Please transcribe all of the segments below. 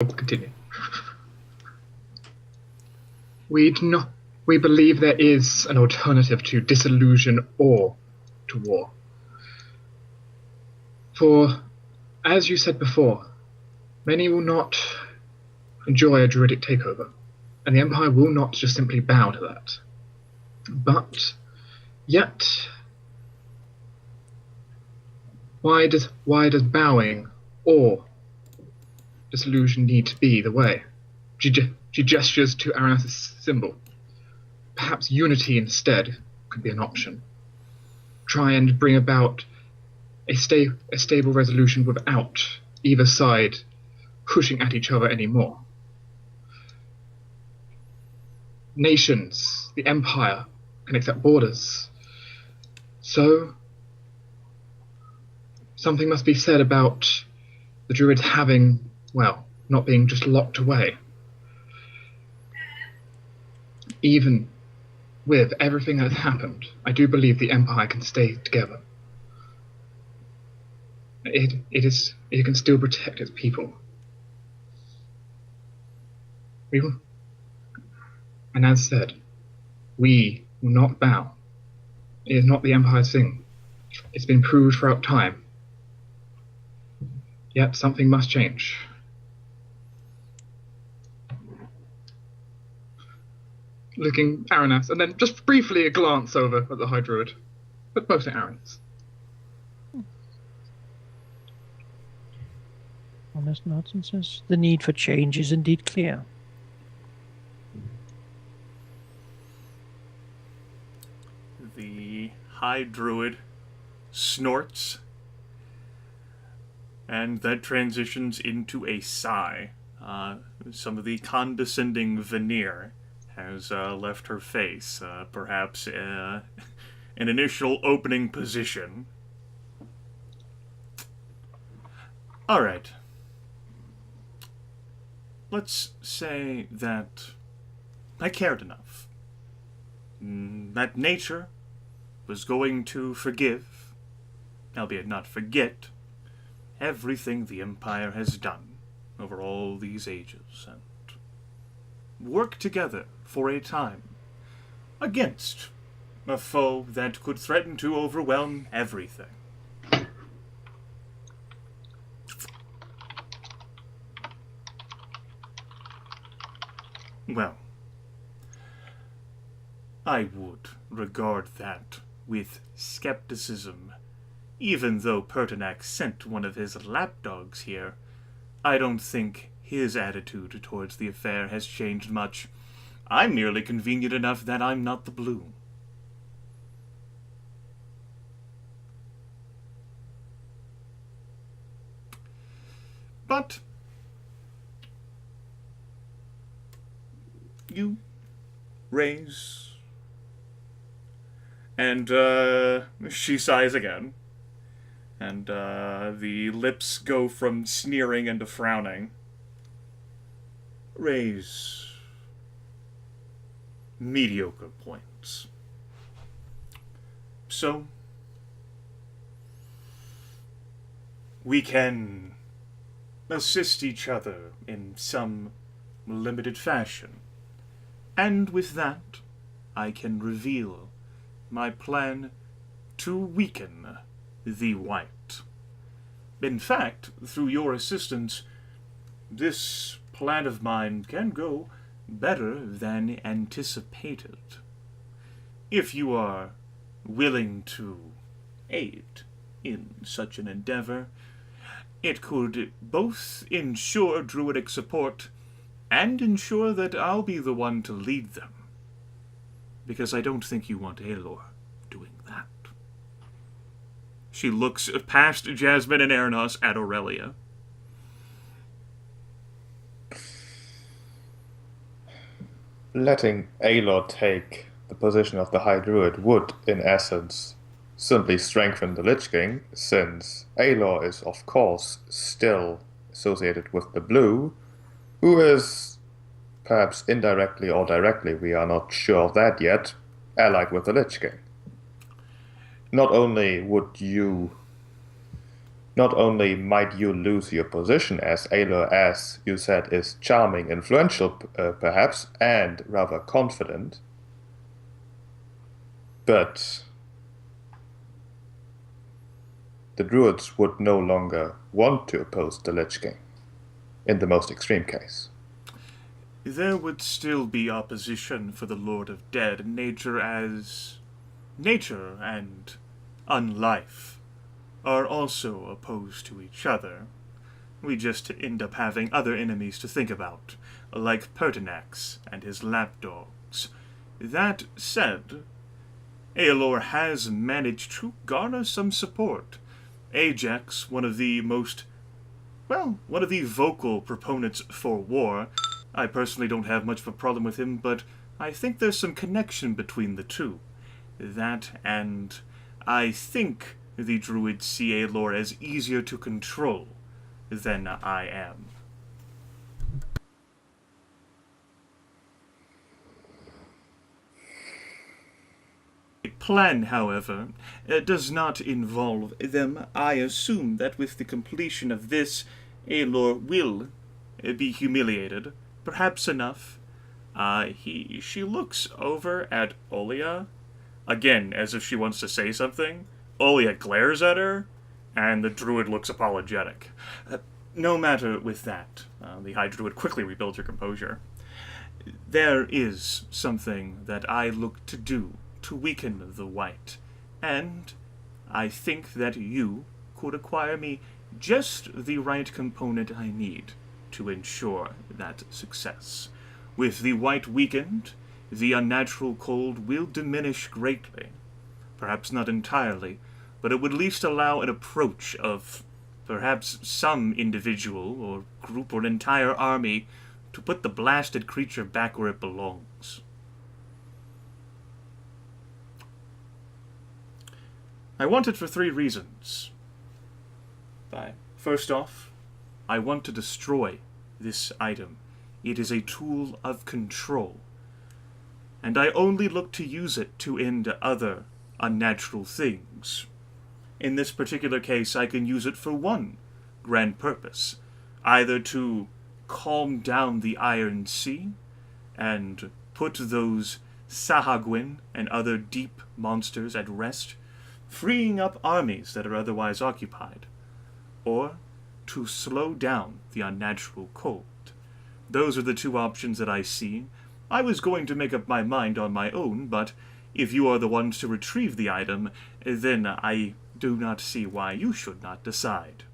Continue. We believe there is an alternative to disillusion or to war. For, as you said before, many will not enjoy a druidic takeover, and the Empire will not just simply bow to that. But, yet, why does bowing or disillusion need to be the way? She gestures to Aranas' symbol. Perhaps unity instead could be an option. Try and bring about a stable resolution without either side pushing at each other anymore. Nations, the Empire, can accept borders. So, something must be said about the Druids having, well, not being just locked away. Even with everything that has happened, I do believe the Empire can stay together. It can still protect its people. And as said, we will not bow. It is not the Empire's thing. It's been proved throughout time. Yet something must change. Looking Aranas, and then just briefly a glance over at the High Druid, but mostly Aranas. Honest Norton says, the need for change is indeed clear. The High Druid snorts, and that transitions into a sigh. Some of the condescending veneer has left her face, perhaps an initial opening position. All right. Let's say that I cared enough. That nature was going to forgive, albeit not forget, everything the Empire has done over all these ages, and work together for a time against a foe that could threaten to overwhelm everything. Well, I would regard that with skepticism. Even though Pertinax sent one of his lapdogs here, I don't think his attitude towards the affair has changed much. I'm merely convenient enough that I'm not the blue. But you raise, and she sighs again, and the lips go from sneering into frowning. Raise mediocre points. So we can assist each other in some limited fashion. And with that, I can reveal my plan to weaken the White. In fact, through your assistance, this plan of mine can go better than anticipated. If you are willing to aid in such an endeavor, it could both ensure Druidic support and ensure that I'll be the one to lead them. Because I don't think you want Aelor doing that. She looks past Jasmine and Aranas at Aurelia. Letting Aelor take the position of the High Druid would, in essence, simply strengthen the Lich King, since Aelor is, of course, still associated with the Blue, who is, perhaps indirectly or directly, we are not sure of that yet, allied with the Lich King. Not only would you not only might you lose your position as Aelor, as you said, is charming, influential, perhaps, and rather confident, but the druids would no longer want to oppose the Lich King, in the most extreme case. There would still be opposition for the Lord of Dead, nature and unlife are also opposed to each other. We just end up having other enemies to think about, like Pertinax and his lapdogs. That said, Aelor has managed to garner some support. Ajax, one of the vocal proponents for war. I personally don't have much of a problem with him, but I think there's some connection between the two. That, and I think the druids see Aelor as easier to control than I am. The plan, however, does not involve them. I assume that with the completion of this, Aelor will be humiliated. Perhaps enough. She looks over at Aurelia, again, as if she wants to say something. Aurelia glares at her, and the druid looks apologetic. No matter with that, the High Druid quickly rebuilds her composure. There is something that I look to do to weaken the White, and I think that you could acquire me just the right component I need to ensure that success. With the White weakened, the unnatural cold will diminish greatly. Perhaps not entirely, but it would at least allow an approach of perhaps some individual or group or an entire army to put the blasted creature back where it belongs. I want it for 3 reasons. First off, I want to destroy this item. It is a tool of control, and I only look to use it to end other unnatural things. In this particular case, I can use it for one grand purpose, either to calm down the Iron Sea and put those Sahagwin and other deep monsters at rest, freeing up armies that are otherwise occupied, or to slow down the unnatural cold. Those are the 2 options that I see. I was going to make up my mind on my own, but if you are the ones to retrieve the item, then I do not see why you should not decide.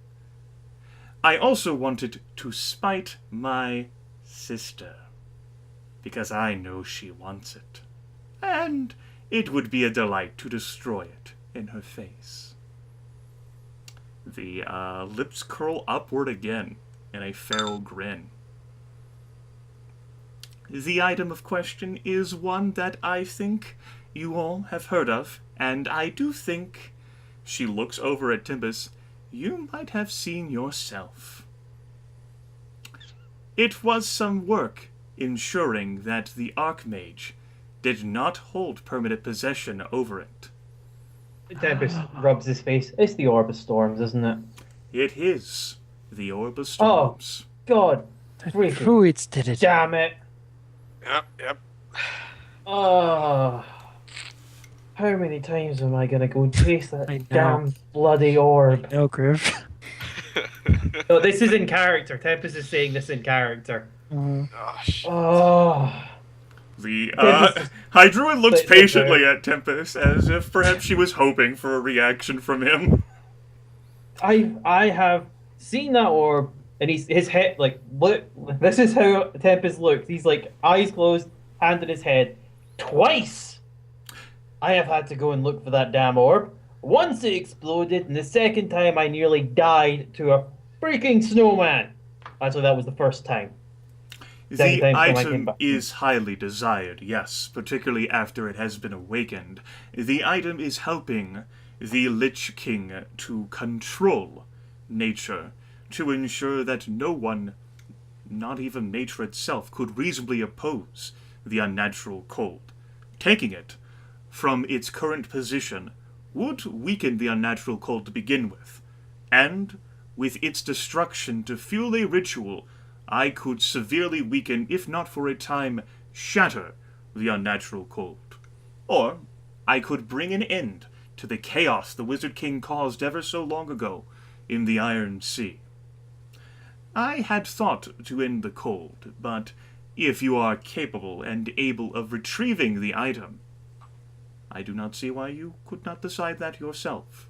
I also wanted to spite my sister, because I know she wants it, and it would be a delight to destroy it in her face. The lips curl upward again in a feral grin. The item of question is one that I think you all have heard of, and I do think, she looks over at Tempus, you might have seen yourself. It was some work ensuring that the Archmage did not hold permanent possession over it. Tempest rubs his face. It's the Orb of Storms, isn't it? It is the Orb of Storms. God. The Freaking druids did it. damn it. Yep. Oh. How many times am I gonna go chase I know. that damn bloody orb? No, Gryph. No, this is in character. Tempest is saying this in character. Gosh. Oh. The Tempest- High Druid looks But- patiently at Tempest, as if perhaps she was hoping for a reaction from him. I have seen that orb, and his head, like, look, this is how Tempest looks. He's like, eyes closed, hand in his head. Twice! I have had to go and look for that damn orb. Once it exploded, and the second time I nearly died to a freaking snowman. Actually, that was the first time. The Times when I came item back. is highly desired, yes, particularly after it has been awakened. The item is helping the Lich King to control nature, to ensure that no one, not even nature itself, could reasonably oppose the unnatural cold. Taking it from its current position would weaken the unnatural cold to begin with, and with its destruction to fuel a ritual, I could severely weaken, if not for a time, shatter the unnatural cold. Or I could bring an end to the chaos the Wizard King caused ever so long ago in the Iron Sea. I had thought to end the cold, but if you are capable and able of retrieving the item, I do not see why you could not decide that yourself.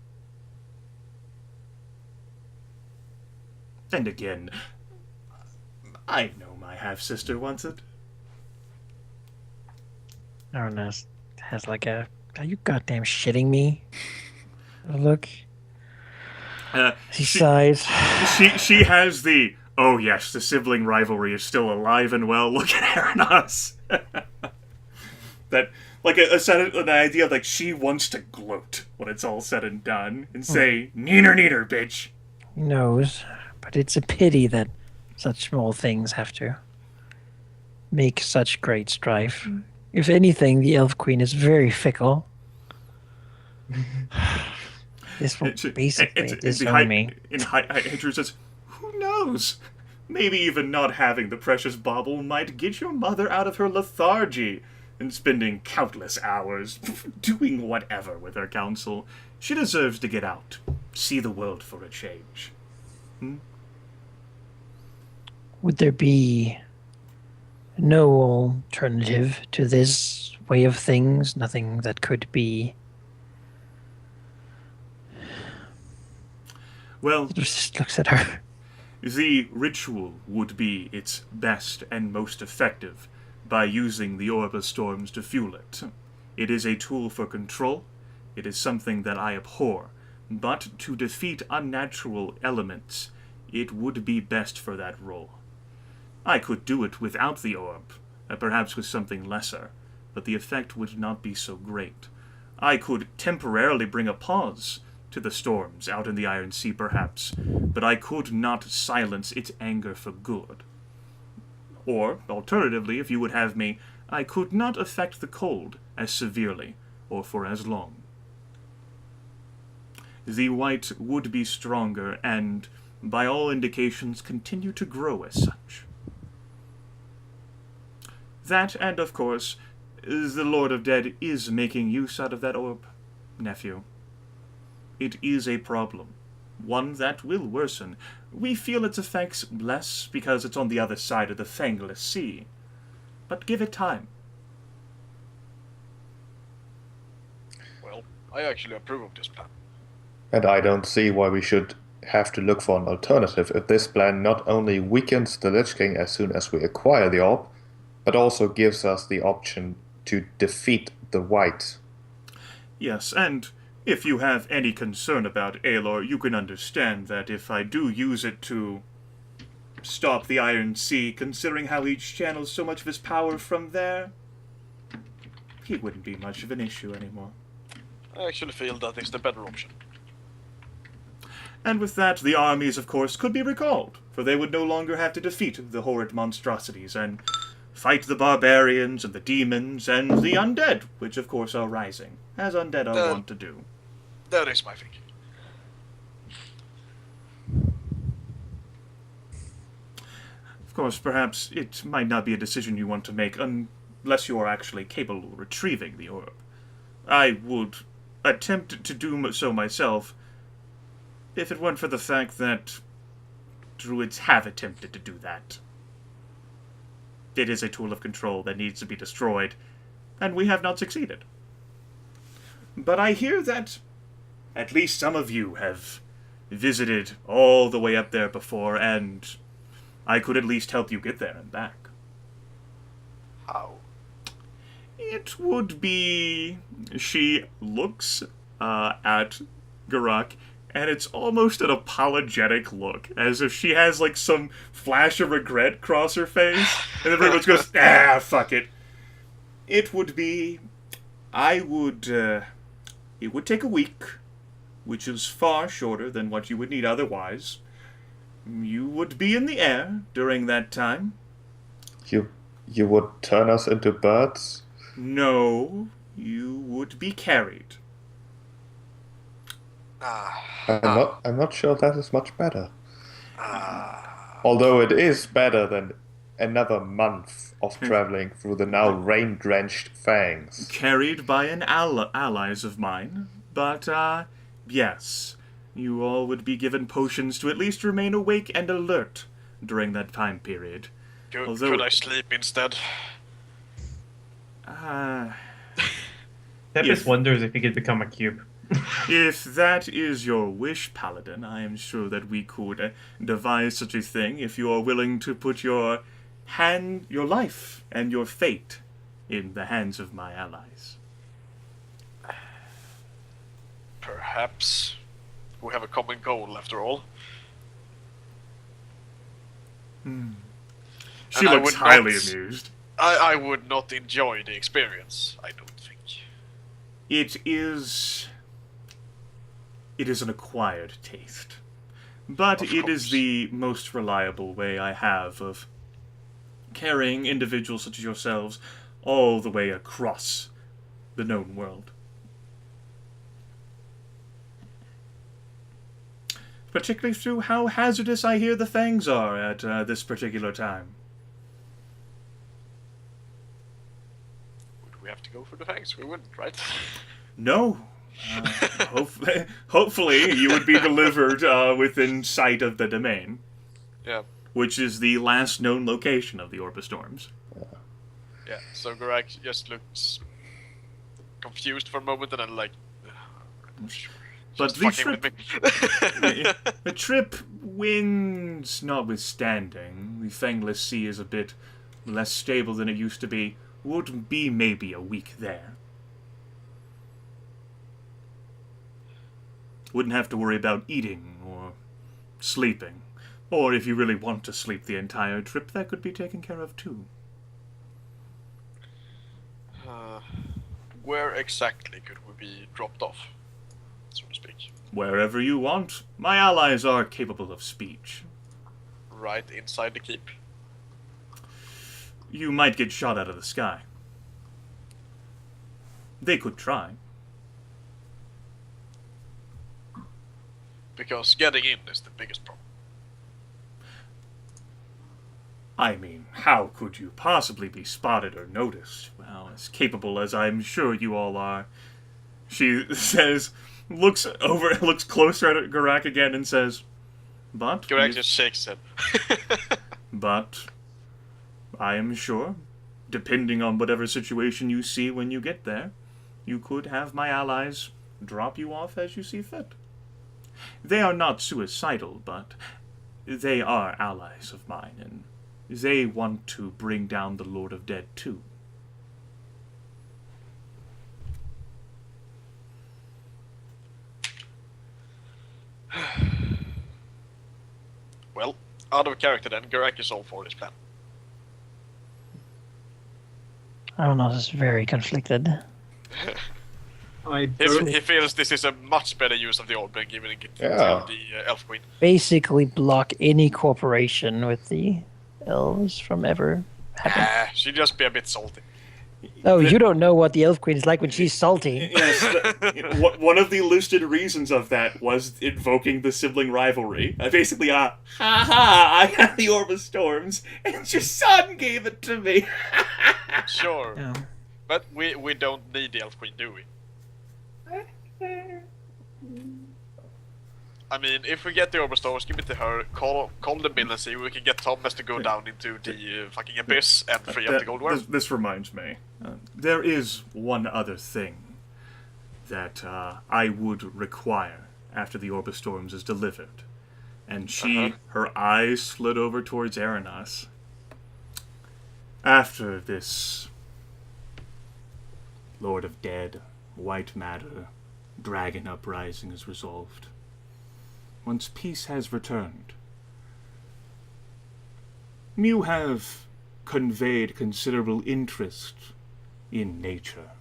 And again, I know my half-sister wants it. Aranas has like a, are you goddamn shitting me? Look. She sighs. She has the, oh yes, the sibling rivalry is still alive and well. Look at Aranas. That, like an idea of like she wants to gloat when it's all said and done and say, neener, neener, bitch. He knows, but it's a pity that such small things have to make such great strife. If anything, the Elf Queen is very fickle. This will basically disown me. Andrew says, who knows? Maybe even not having the precious bauble might get your mother out of her lethargy and spending countless hours doing whatever with her counsel. She deserves to get out, see the world for a change. Would there be no alternative to this way of things? Nothing that could be... Well, He just looks at her. the ritual would be its best and most effective by using the Orb of Storms to fuel it. It is a tool for control. It is something that I abhor. But to defeat unnatural elements, it would be best for that role. I could do it without the orb, perhaps with something lesser, but the effect would not be so great. I could temporarily bring a pause to the storms out in the Iron Sea, perhaps, but I could not silence its anger for good. Or, alternatively, if you would have me, I could not affect the cold as severely or for as long. The white would be stronger and, by all indications, continue to grow as such. That, and of course, the Lord of Dead is making use out of that orb, nephew. It is a problem, one that will worsen. We feel its effects less because it's on the other side of the Fangless Sea. But give it time. Well, I actually approve of this plan. And I don't see why we should have to look for an alternative if this plan not only weakens the Lich King as soon as we acquire the orb, but also gives us the option to defeat the White. Yes, and if you have any concern about Aelor, you can understand that if I do use it to stop the Iron Sea, considering how he channels so much of his power from there, he wouldn't be much of an issue anymore. I actually feel that is the better option. And with that, the armies, of course, could be recalled, for they would no longer have to defeat the horrid monstrosities and fight the barbarians and the demons and the undead, which of course are rising, as undead are wont to do. That is my thinking. Of course, perhaps it might not be a decision you want to make unless you are actually capable of retrieving the orb. I would attempt to do so myself if it weren't for the fact that druids have attempted to do that. It is a tool of control that needs to be destroyed, and we have not succeeded. But I hear that at least some of you have visited all the way up there before, and I could at least help you get there and back. How? It would be... She looks at Geráck, and it's almost an apologetic look, as if she has, like, some flash of regret cross her face, and then pretty much goes, fuck it. It would be... it would take a week, which is far shorter than what you would need otherwise. You would be in the air during that time. You would turn us into birds? No, you would be carried. I'm not sure that is much better. Although it is better than another month of traveling through the now rain-drenched fangs. Carried by an allies of mine, but, yes. You all would be given potions to at least remain awake and alert during that time period. Could I sleep instead? Tempest wonders if he could become a cube. If that is your wish, Paladin, I am sure that we could devise such a thing if you are willing to put your life and your fate in the hands of my allies. Perhaps. We have a common goal, after all. She looks highly amused. I would not enjoy the experience, I don't think. It is an acquired taste. But it is the most reliable way I have of carrying individuals such as yourselves all the way across the known world. Particularly through how hazardous I hear the fangs are at this particular time. Would we have to go for the fangs? We wouldn't, right? No. Hopefully you would be delivered within sight of the domain. Yeah. Which is the last known location of the Orbistorms. Yeah, so Geráck just looks confused for a moment and then like... But the trip, winds notwithstanding, the Fangless Sea is a bit less stable than it used to be. Would be maybe a week there. Wouldn't have to worry about eating or sleeping. Or if you really want to sleep the entire trip, that could be taken care of too. Where exactly could we be dropped off, so to speak? Wherever you want. My allies are capable of speech. Right inside the keep. You might get shot out of the sky. They could try. Because getting in is the biggest problem. I mean, how could you possibly be spotted or noticed? Well, as capable as I'm sure you all are. She says, looks closer at Geráck again and says, but... Geráck just shakes his head. But, I am sure, depending on whatever situation you see when you get there, you could have my allies drop you off as you see fit. They are not suicidal, but they are allies of mine, and they want to bring down the Lord of Dead too. Well, out of character then, Geráck is all for this plan. Aranas is very conflicted. He feels this is a much better use of the orb than giving it to the Elf Queen. Basically block any cooperation with the elves from ever happening. She'd just be a bit salty. Oh, you don't know what the Elf Queen is like when she's salty. Yes, one of the listed reasons of that was invoking the sibling rivalry. Basically, ha ha, I got the Orb of Storms, and your son gave it to me. Sure. Yeah. But we don't need the Elf Queen, do we? I mean, if we get the Orb of Storms, give it to her, call the bill and see we can get Thomas to go down into the fucking abyss and free up the gold worm. This reminds me. There is one other thing that I would require after the Orb of Storms is delivered. And her eyes slid over towards Aranas. After this Lord of Dead, White Matter, Dragon Uprising is resolved. Once peace has returned, you have conveyed considerable interest in nature.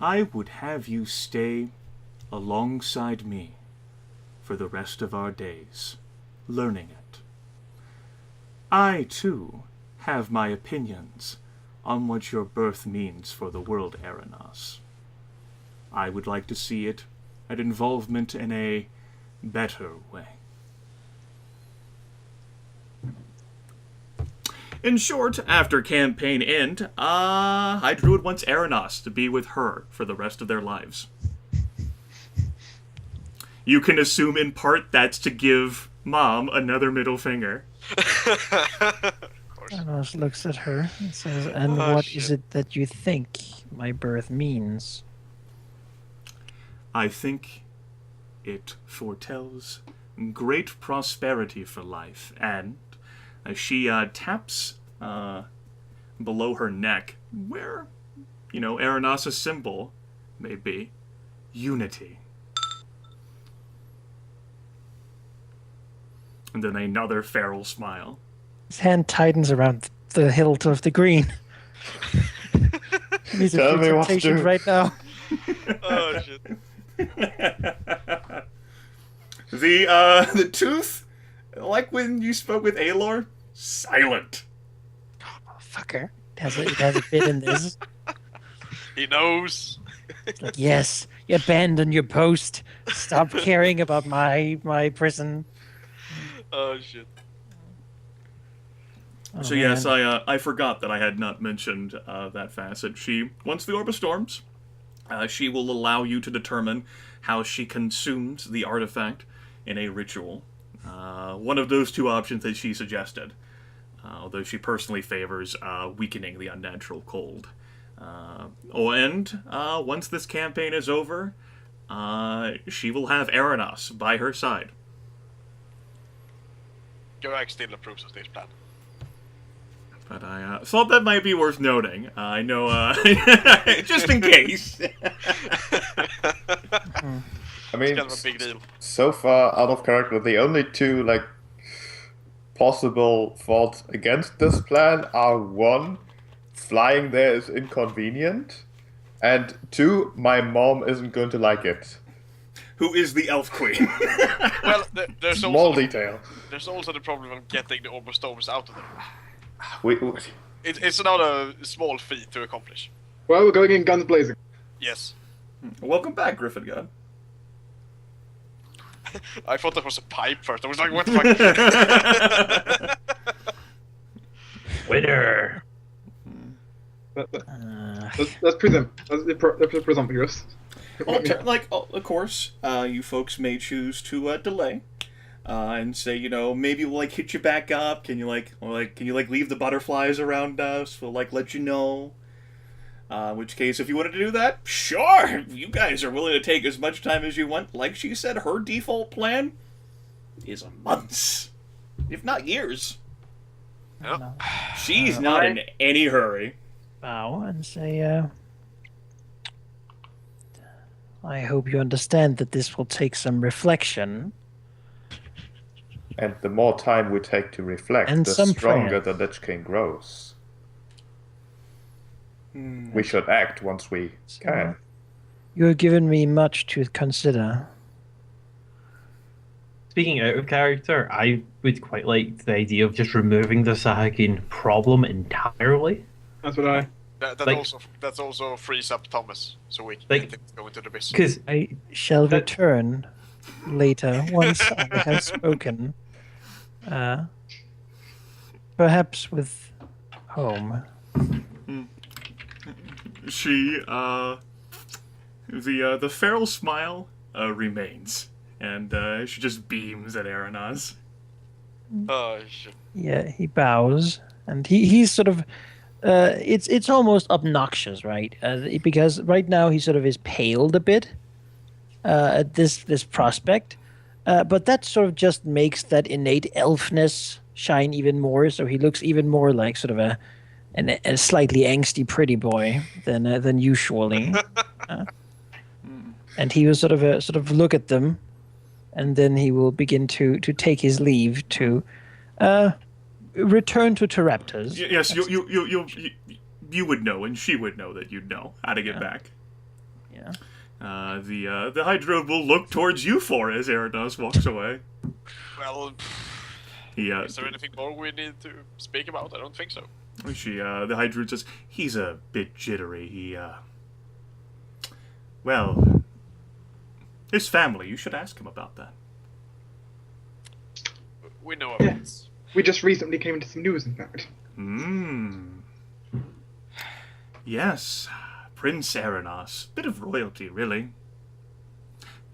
I would have you stay alongside me for the rest of our days, learning it. I, too, have my opinions on what your birth means for the world, Aranas. I would like to see it and involvement in a better way. In short, after campaign end, High Druid wants Aranas to be with her for the rest of their lives. You can assume in part that's to give Mom another middle finger. Aranas looks at her and says, "And what is it that you think my birth means?" I think it foretells great prosperity for life, and as she taps below her neck, where, Aranas' symbol may be, unity. And then another feral smile. His hand tightens around the hilt of the green. He's Tell me what to do. right now. Oh shit. The tooth, like when you spoke with Aelor, silent. Fucker. It has a bit in this. He knows. It's like, yes, you abandon your post. Stop caring about my prison. Oh shit. So yes, I forgot that I had not mentioned that facet. Once the Orb of Storms, she will allow you to determine how she consumes the artifact in a ritual. One of those two options that she suggested, although she personally favors weakening the unnatural cold. And once this campaign is over, she will have Aranas by her side. Geráck still approves of this plan. But I thought that might be worth noting. I know, just in case. I mean, It's kind of a big deal. so far out of character, the only two possible thoughts against this plan are: one, flying there is inconvenient, and two, my mom isn't going to like it. Who is the Elf Queen? Well, there's Small also detail. there's also the problem of getting the Orb of Storms out of there. It's It's not a small feat to accomplish. Well, we're going in guns blazing. Yes. Welcome back, Griffin God. I thought that was a pipe first. I was like, what the fuck? Winner. That's presumptuous. Of course, you folks may choose to delay, and say, maybe we'll hit you back up. Can you leave the butterflies around us? We'll let you know. In which case, if you wanted to do that, sure. You guys are willing to take as much time as you want. Like she said, her default plan is months, if not years. Yep. She's not in any hurry. Bow and say, I hope you understand that this will take some reflection. And the more time we take to reflect, And the some stronger prayer. the Lich King grows. We should act once we can. You have given me much to consider. Speaking out of character, I would quite like the idea of just removing the Sahakin problem entirely. That's what I. That also frees up Thomas, so we can Like- get him to go into the business. Because I shall return later once I have spoken. Perhaps with home. She, the feral smile remains, and she just beams at Aranas. Oh shit. Yeah, he bows, and he's sort of. It's almost obnoxious, right? Because right now he sort of is paled a bit at this prospect, but that sort of just makes that innate elfness shine even more. So he looks even more like sort of a slightly angsty pretty boy than usually. And he will sort of look at them, and then he will begin to take his leave to return to Teraptors. Yes, you would know, and she would know that you'd know how to get back. Yeah. The Hydra will look towards you for as Aranas walks away. Well, is there anything more we need to speak about? I don't think so. The Hydra says, he's a bit jittery. His family, you should ask him about that. We know about this. We just recently came into some news, in fact. Yes, Prince Aranas. Bit of royalty, really.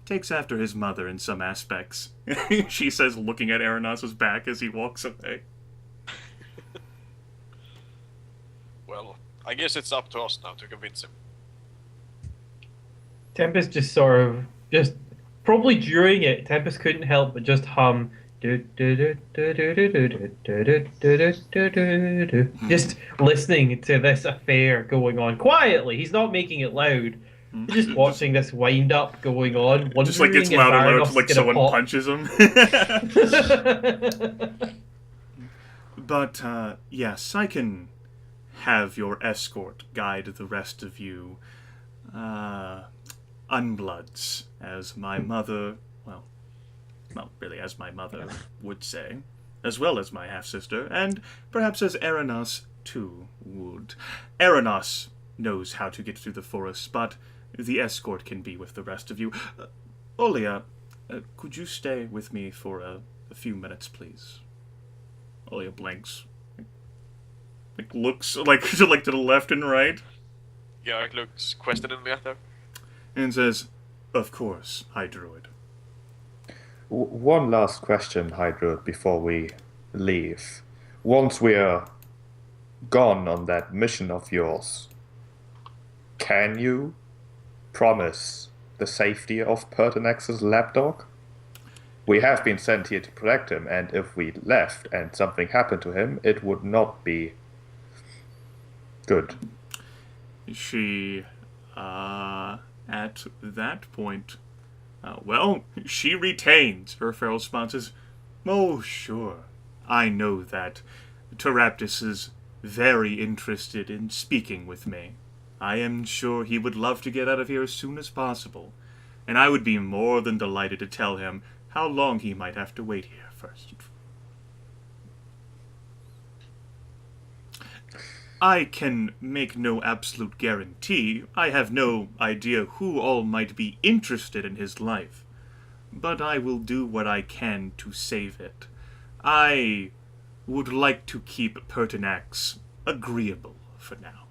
Takes after his mother in some aspects. She says, looking at Aranas' back as he walks away. Well, I guess it's up to us now to convince him. Tempus just sort of, just probably during it, Tempus couldn't help but just hum. Just listening to this affair going on quietly. He's not making it loud. He's just watching this wind up going on. Just like gets louder and louder till like someone punches him. But yes, I can have your escort guide the rest of you unbloods, as my mother, well, really as my mother would say, as well as my half-sister, and perhaps as Aranas too would. Aranas knows how to get through the forest, but the escort can be with the rest of you. Aurelia, could you stay with me for a few minutes, please? Aurelia blinks. Like looks like to the left and right. Geráck looks questioningly at her. And says, "Of course, High Druid." One last question, High Druid, before we leave. Once we're gone on that mission of yours, can you promise the safety of Pertinax's lapdog? We have been sent here to protect him, and if we left and something happened to him, it would not be good. She, at that point, well, she retains. Her feral response is, "Oh, sure. I know that Teraptus is very interested in speaking with me. I am sure he would love to get out of here as soon as possible, and I would be more than delighted to tell him how long he might have to wait here first. I can make no absolute guarantee. I have no idea who all might be interested in his life, but I will do what I can to save it. I would like to keep Pertinax agreeable for now."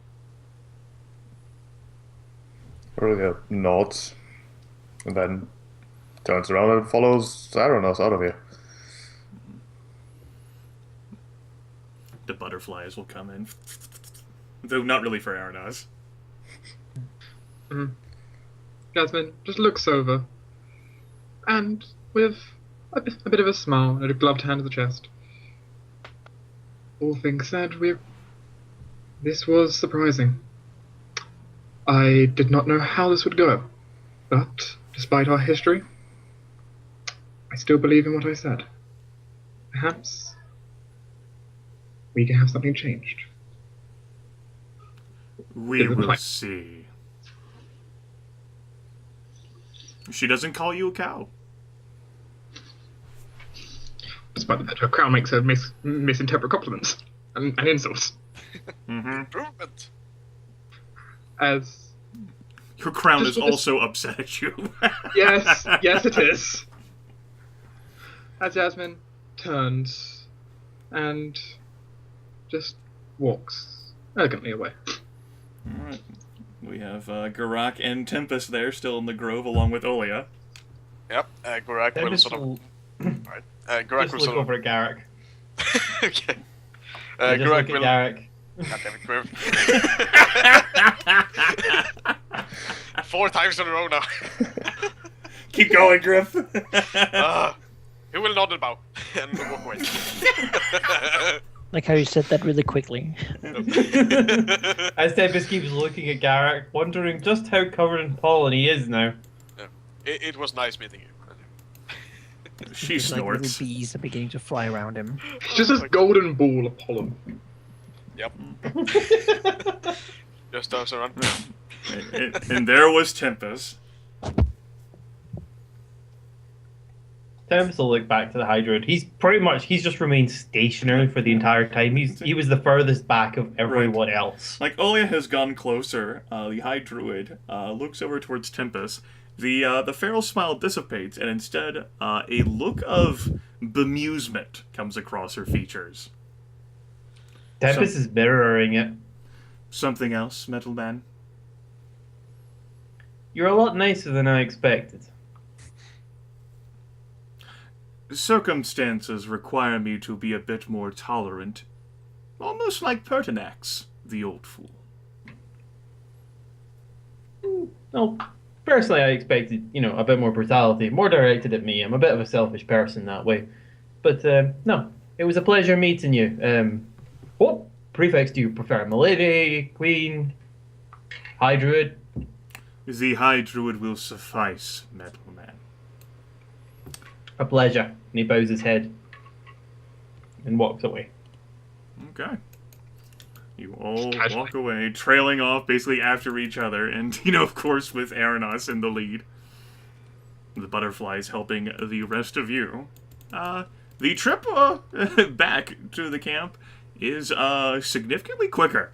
Aurelia nods, and then turns around and follows Aranas out of here. The butterflies will come in. Though not really for Aranas. Jasmine just looks over, and with a bit of a smile and a gloved hand to the chest. All things said, this was surprising. I did not know how this would go, but despite our history, I still believe in what I said. Perhaps we can have something changed. We will see. She doesn't call you a cow. Despite the fact her crown makes her misinterpret compliments and insults. Improvement. As your crown is also upset at you. yes, it is. As Jasmine turns and just walks elegantly away. Alright. We have Geráck and Tempus there, still in the grove, along with Aurelia. Yep, Geráck will sort of... Alright, Geráck will look sort of... over at Geráck. Okay. Just Geráck look will... at Geráck. God damn it, Gryph. 4 times in a row now. Keep going, Gryph. He will nod and bow and walk away. Like how you said that really quickly. As Tempus keeps looking at Geráck, wondering just how covered in pollen he is now. Yeah. It was nice meeting you. She There's like little snorts. bees are beginning to fly around him. It's just this golden ball of pollen. Yep. Just turns around. And there was Tempus. Tempus will look back to the High Druid. He's just remained stationary for the entire time. He was the furthest back of everyone else. Like, Aurelia has gone closer. The High Druid looks over towards Tempus, The feral smile dissipates, and instead, a look of bemusement comes across her features. Tempus is mirroring it. Something else, Metal Man? You're a lot nicer than I expected. Circumstances require me to be a bit more tolerant. Almost like Pertinax, the old fool. Well, personally, I expected, a bit more brutality, more directed at me. I'm a bit of a selfish person that way. But, no, it was a pleasure meeting you. What prefix do you prefer? Milady, Queen, High Druid? The High Druid will suffice, Metal Man. A pleasure. And he bows his head and walks away. Okay. You all walk away, trailing off basically after each other, and, of course, with Aranas in the lead. The butterflies helping the rest of you. The trip back to the camp is significantly quicker